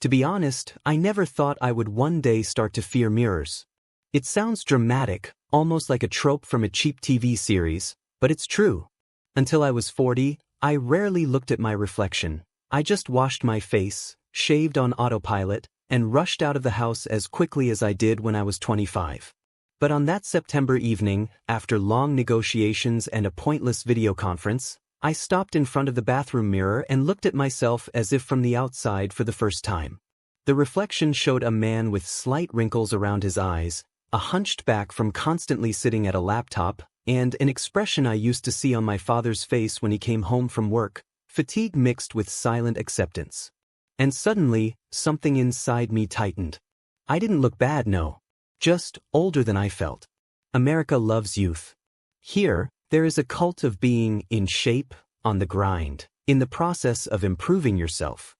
To be honest, I never thought I would one day start to fear mirrors. It sounds dramatic, almost like a trope from a cheap TV series, but it's true. Until I was 40, I rarely looked at my reflection. I just washed my face, shaved on autopilot, and rushed out of the house as quickly as I did when I was 25. But on that September evening, after long negotiations and a pointless video conference, I stopped in front of the bathroom mirror and looked at myself as if from the outside for the first time. The reflection showed a man with slight wrinkles around his eyes, a hunched back from constantly sitting at a laptop, and an expression I used to see on my father's face when he came home from work, fatigue mixed with silent acceptance. And suddenly, something inside me tightened. I didn't look bad, no. Just older than I felt. America loves youth. Here, there is a cult of being in shape, on the grind, in the process of improving yourself.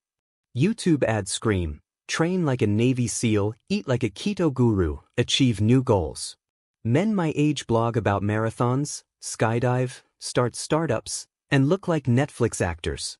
YouTube ads scream, train like a Navy SEAL, eat like a keto guru, achieve new goals. Men my age blog about marathons, skydive, start startups, and look like Netflix actors.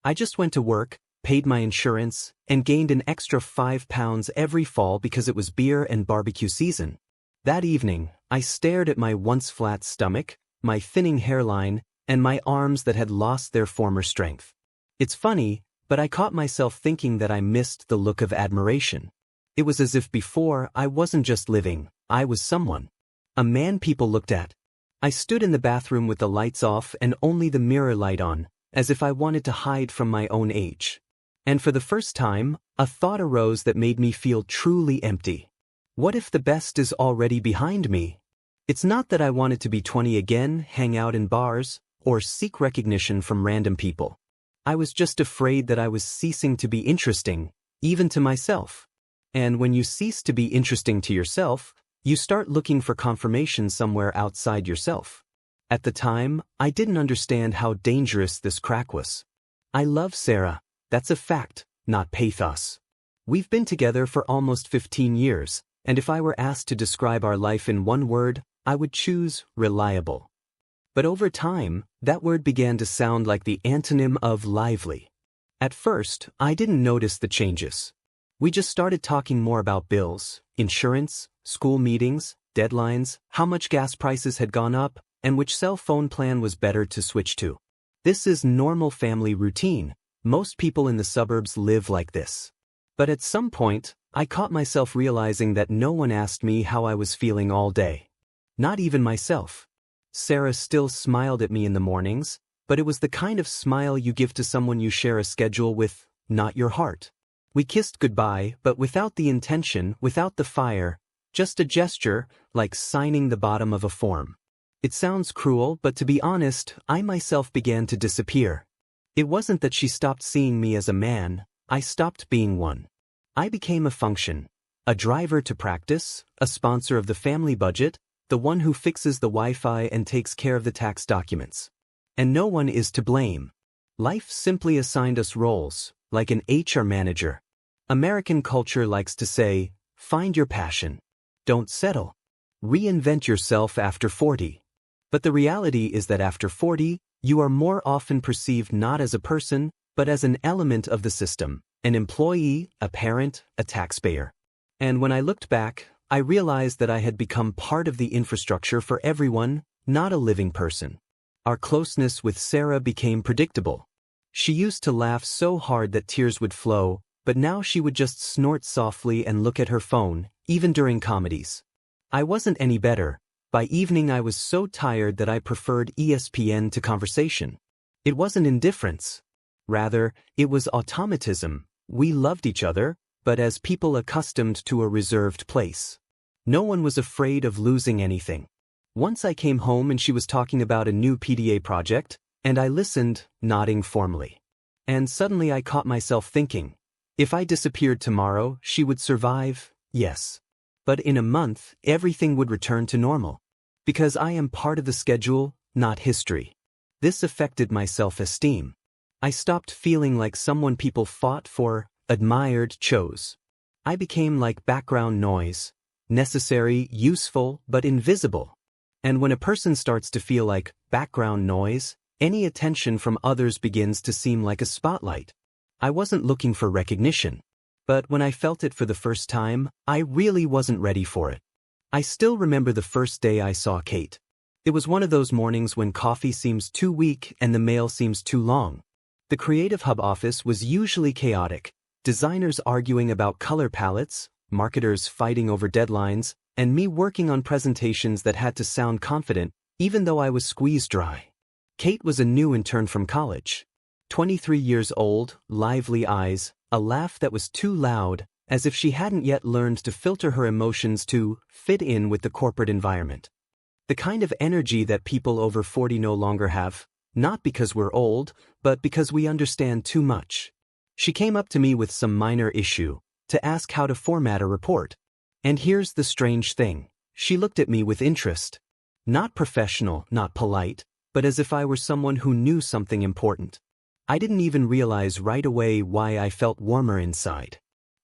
I just went to work, paid my insurance, and gained an extra 5 pounds every fall because it was beer and barbecue season. That evening, I stared at my once flat stomach, my thinning hairline, and my arms that had lost their former strength. It's funny, but I caught myself thinking that I missed the look of admiration. It was as if before I wasn't just living, I was someone. A man people looked at. I stood in the bathroom with the lights off and only the mirror light on, as if I wanted to hide from my own age. And for the first time, a thought arose that made me feel truly empty. What if the best is already behind me? It's not that I wanted to be 20 again, hang out in bars, or seek recognition from random people. I was just afraid that I was ceasing to be interesting, even to myself. And when you cease to be interesting to yourself, you start looking for confirmation somewhere outside yourself. At the time, I didn't understand how dangerous this crack was. I love Sarah, that's a fact, not pathos. We've been together for almost 15 years, and if I were asked to describe our life in one word, I would choose reliable. But over time, that word began to sound like the antonym of lively. At first, I didn't notice the changes. We just started talking more about bills, insurance, school meetings, deadlines, how much gas prices had gone up, and which cell phone plan was better to switch to. This is normal family routine. Most people in the suburbs live like this. But at some point, I caught myself realizing that no one asked me how I was feeling all day. Not even myself. Sarah still smiled at me in the mornings, but it was the kind of smile you give to someone you share a schedule with, not your heart. We kissed goodbye, but without the intention, without the fire, just a gesture, like signing the bottom of a form. It sounds cruel, but to be honest, I myself began to disappear. It wasn't that she stopped seeing me as a man, I stopped being one. I became a function, a driver to practice, a sponsor of the family budget, the one who fixes the Wi-Fi and takes care of the tax documents. And no one is to blame. Life simply assigned us roles, like an HR manager. American culture likes to say, find your passion. Don't settle. Reinvent yourself after 40. But the reality is that after 40, you are more often perceived not as a person, but as an element of the system, an employee, a parent, a taxpayer. And when I looked back, I realized that I had become part of the infrastructure for everyone, not a living person. Our closeness with Sarah became predictable. She used to laugh so hard that tears would flow, but now she would just snort softly and look at her phone, even during comedies. I wasn't any better. By evening I was so tired that I preferred ESPN to conversation. It wasn't indifference. Rather, it was automatism. We loved each other, but as people accustomed to a reserved place. No one was afraid of losing anything. Once I came home and she was talking about a new PDA project, and I listened, nodding formally. And suddenly I caught myself thinking, if I disappeared tomorrow, she would survive, yes. But in a month, everything would return to normal. Because I am part of the schedule, not history. This affected my self-esteem. I stopped feeling like someone people fought for, admired, chose. I became like background noise, necessary, useful, but invisible. And when a person starts to feel like background noise, any attention from others begins to seem like a spotlight. I wasn't looking for recognition. But when I felt it for the first time, I really wasn't ready for it. I still remember the first day I saw Kate. It was one of those mornings when coffee seems too weak and the mail seems too long. The Creative Hub office was usually chaotic, designers arguing about color palettes, marketers fighting over deadlines, and me working on presentations that had to sound confident, even though I was squeezed dry. Kate was a new intern from college. 23 years old, lively eyes, a laugh that was too loud, as if she hadn't yet learned to filter her emotions to fit in with the corporate environment. The kind of energy that people over 40 no longer have, not because we're old, but because we understand too much. She came up to me with some minor issue, to ask how to format a report. And here's the strange thing. She looked at me with interest. Not professional, not polite, but as if I were someone who knew something important. I didn't even realize right away why I felt warmer inside.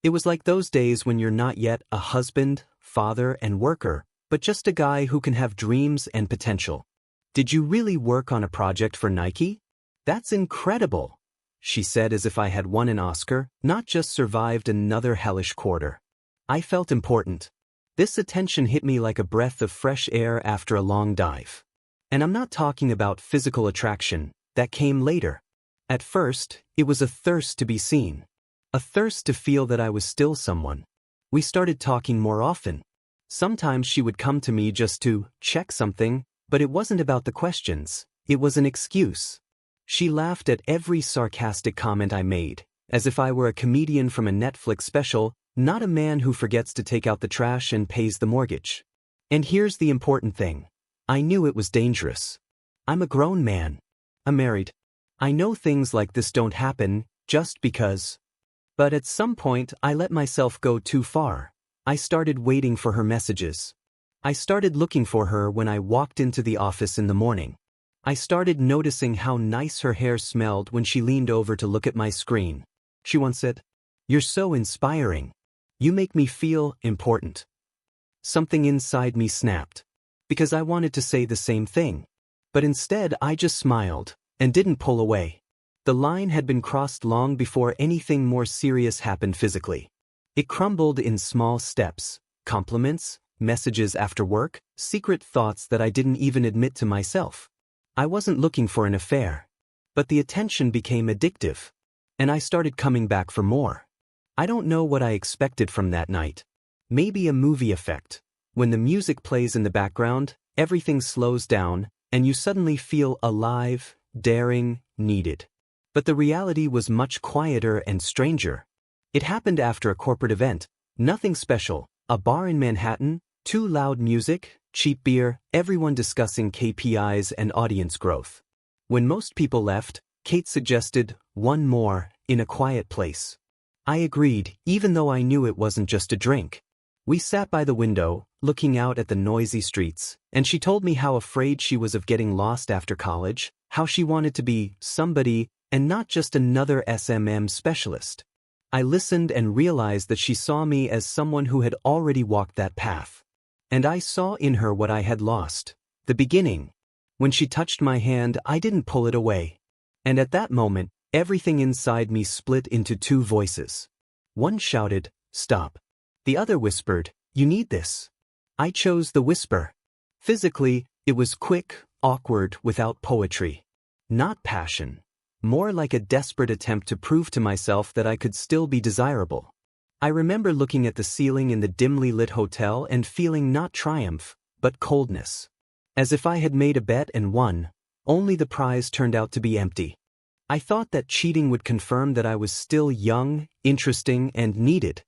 It was like those days when you're not yet a husband, father, and worker, but just a guy who can have dreams and potential. Did you really work on a project for Nike? That's incredible, she said as if I had won an Oscar, not just survived another hellish quarter. I felt important. This attention hit me like a breath of fresh air after a long dive. And I'm not talking about physical attraction, that came later. At first, it was a thirst to be seen. A thirst to feel that I was still someone. We started talking more often. Sometimes she would come to me just to check something, but it wasn't about the questions, it was an excuse. She laughed at every sarcastic comment I made, as if I were a comedian from a Netflix special, not a man who forgets to take out the trash and pays the mortgage. And here's the important thing. I knew it was dangerous. I'm a grown man. I'm married. I know things like this don't happen, just because. But at some point, I let myself go too far. I started waiting for her messages. I started looking for her when I walked into the office in the morning. I started noticing how nice her hair smelled when she leaned over to look at my screen. She once said, "You're so inspiring. You make me feel important." Something inside me snapped. Because I wanted to say the same thing. But instead I just smiled, and didn't pull away. The line had been crossed long before anything more serious happened physically. It crumbled in small steps, compliments, messages after work, secret thoughts that I didn't even admit to myself. I wasn't looking for an affair. But the attention became addictive. And I started coming back for more. I don't know what I expected from that night. Maybe a movie effect. When the music plays in the background, everything slows down, and you suddenly feel alive, daring, needed. But the reality was much quieter and stranger. It happened after a corporate event, nothing special, a bar in Manhattan, too loud music, cheap beer, everyone discussing KPIs and audience growth. When most people left, Kate suggested, "One more, in a quiet place." I agreed, even though I knew it wasn't just a drink. We sat by the window, looking out at the noisy streets, and she told me how afraid she was of getting lost after college, how she wanted to be somebody and not just another SMM specialist. I listened and realized that she saw me as someone who had already walked that path. And I saw in her what I had lost, the beginning. When she touched my hand, I didn't pull it away. And at that moment, everything inside me split into two voices. One shouted, "Stop." The other whispered, "You need this." I chose the whisper. Physically, it was quick, awkward, without poetry. Not passion. More like a desperate attempt to prove to myself that I could still be desirable. I remember looking at the ceiling in the dimly lit hotel and feeling not triumph, but coldness. As if I had made a bet and won, only the prize turned out to be empty. I thought that cheating would confirm that I was still young, interesting, and needed.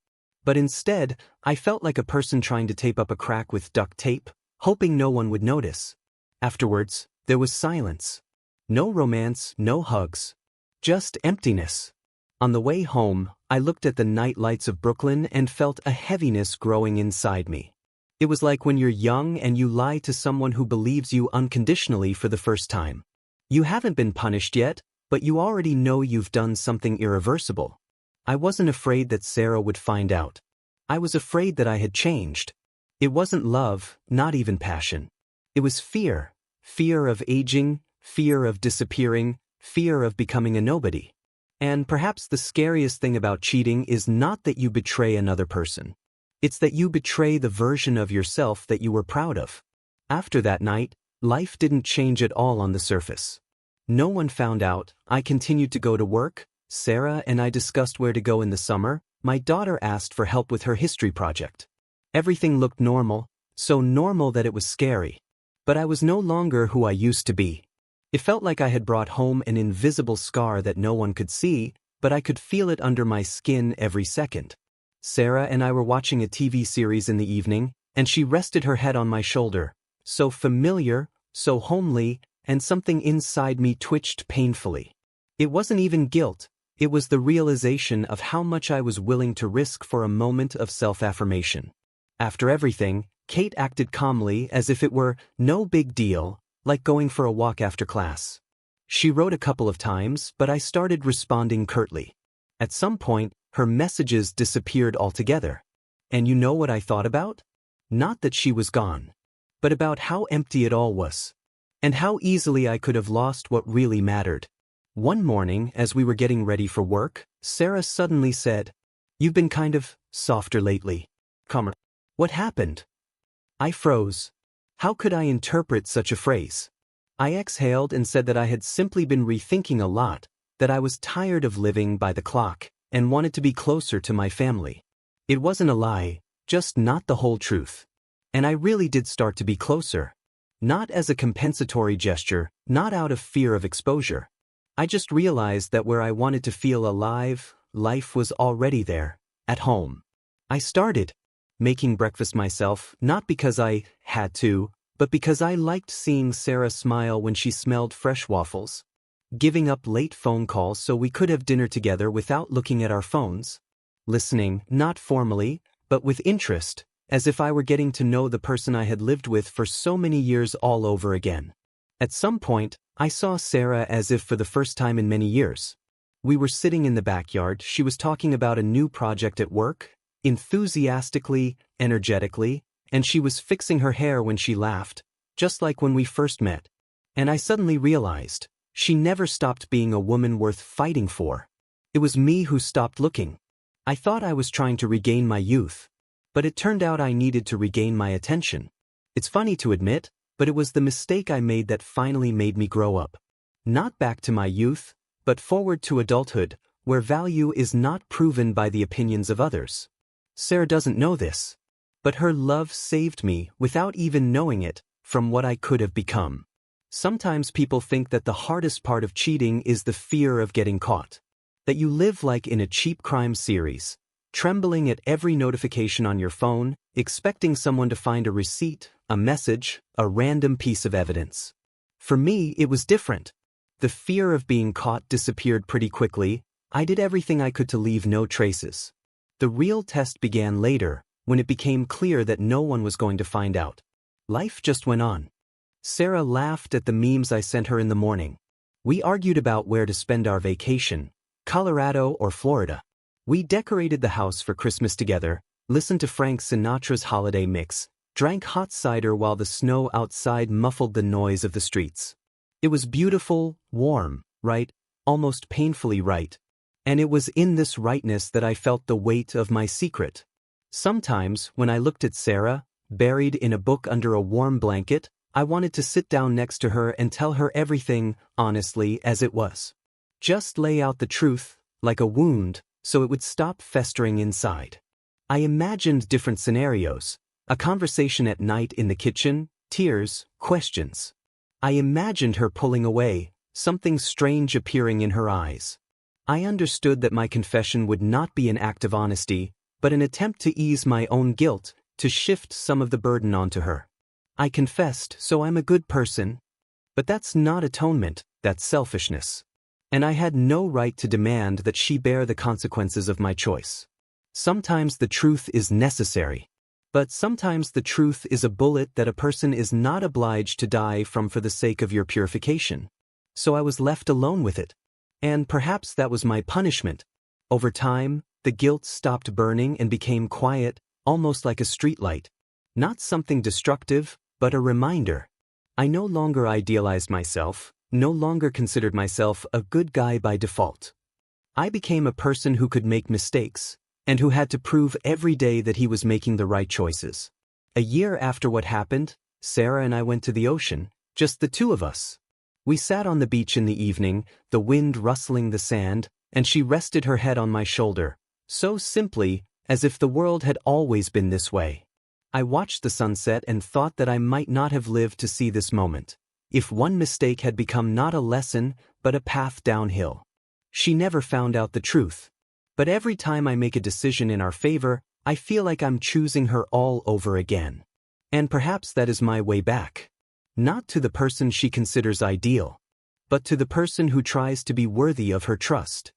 But instead, I felt like a person trying to tape up a crack with duct tape, hoping no one would notice. Afterwards, there was silence. No romance, no hugs. Just emptiness. On the way home, I looked at the night lights of Brooklyn and felt a heaviness growing inside me. It was like when you're young and you lie to someone who believes you unconditionally for the first time. You haven't been punished yet, but you already know you've done something irreversible. I wasn't afraid that Sarah would find out. I was afraid that I had changed. It wasn't love, not even passion. It was fear. Fear of aging, fear of disappearing, fear of becoming a nobody. And perhaps the scariest thing about cheating is not that you betray another person. It's that you betray the version of yourself that you were proud of. After that night, life didn't change at all on the surface. No one found out. I continued to go to work, Sarah and I discussed where to go in the summer, my daughter asked for help with her history project. Everything looked normal, so normal that it was scary. But I was no longer who I used to be. It felt like I had brought home an invisible scar that no one could see, but I could feel it under my skin every second. Sarah and I were watching a TV series in the evening, and she rested her head on my shoulder. So familiar, so homely, and something inside me twitched painfully. It wasn't even guilt, it was the realization of how much I was willing to risk for a moment of self-affirmation. After everything, Kate acted calmly as if it were no big deal, like going for a walk after class. She wrote a couple of times, but I started responding curtly. At some point, her messages disappeared altogether. And you know what I thought about? Not that she was gone, but about how empty it all was. And how easily I could have lost what really mattered. One morning, as we were getting ready for work, Sarah suddenly said, "You've been kind of softer lately." Calmer. What happened? I froze. How could I interpret such a phrase? I exhaled and said that I had simply been rethinking a lot, that I was tired of living by the clock, and wanted to be closer to my family. It wasn't a lie, just not the whole truth. And I really did start to be closer. Not as a compensatory gesture, not out of fear of exposure. I just realized that where I wanted to feel alive, life was already there, at home. I started making breakfast myself, not because I had to, but because I liked seeing Sarah smile when she smelled fresh waffles. Giving up late phone calls so we could have dinner together without looking at our phones. Listening, not formally, but with interest, as if I were getting to know the person I had lived with for so many years all over again. At some point, I saw Sarah as if for the first time in many years. We were sitting in the backyard, she was talking about a new project at work, enthusiastically, energetically, and she was fixing her hair when she laughed, just like when we first met. And I suddenly realized, she never stopped being a woman worth fighting for. It was me who stopped looking. I thought I was trying to regain my youth, but it turned out I needed to regain my attention. It's funny to admit, but it was the mistake I made that finally made me grow up. Not back to my youth, but forward to adulthood, where value is not proven by the opinions of others. Sarah doesn't know this, but her love saved me, without even knowing it, from what I could have become. Sometimes people think that the hardest part of cheating is the fear of getting caught. That you live like in a cheap crime series, trembling at every notification on your phone, expecting someone to find a receipt, a message, a random piece of evidence. For me, it was different. The fear of being caught disappeared pretty quickly. I did everything I could to leave no traces. The real test began later, when it became clear that no one was going to find out. Life just went on. Sarah laughed at the memes I sent her in the morning. We argued about where to spend our vacation, Colorado or Florida. We decorated the house for Christmas together, listened to Frank Sinatra's holiday mix, drank hot cider while the snow outside muffled the noise of the streets. It was beautiful, warm, right, almost painfully right. And it was in this rightness that I felt the weight of my secret. Sometimes, when I looked at Sarah, buried in a book under a warm blanket, I wanted to sit down next to her and tell her everything, honestly, as it was. Just lay out the truth, like a wound, so it would stop festering inside. I imagined different scenarios, a conversation at night in the kitchen, tears, questions. I imagined her pulling away, something strange appearing in her eyes. I understood that my confession would not be an act of honesty, but an attempt to ease my own guilt, to shift some of the burden onto her. I confessed, so I'm a good person. But that's not atonement, that's selfishness. And I had no right to demand that she bear the consequences of my choice. Sometimes the truth is necessary. But sometimes the truth is a bullet that a person is not obliged to die from for the sake of your purification. So I was left alone with it. And perhaps that was my punishment. Over time, the guilt stopped burning and became quiet, almost like a streetlight. Not something destructive, but a reminder. I no longer idealized myself, no longer considered myself a good guy by default. I became a person who could make mistakes, and who had to prove every day that he was making the right choices. A year after what happened, Sarah and I went to the ocean, just the two of us. We sat on the beach in the evening, the wind rustling the sand, and she rested her head on my shoulder, so simply, as if the world had always been this way. I watched the sunset and thought that I might not have lived to see this moment, if one mistake had become not a lesson, but a path downhill. She never found out the truth. But every time I make a decision in our favor, I feel like I'm choosing her all over again. And perhaps that is my way back. Not to the person she considers ideal, but to the person who tries to be worthy of her trust.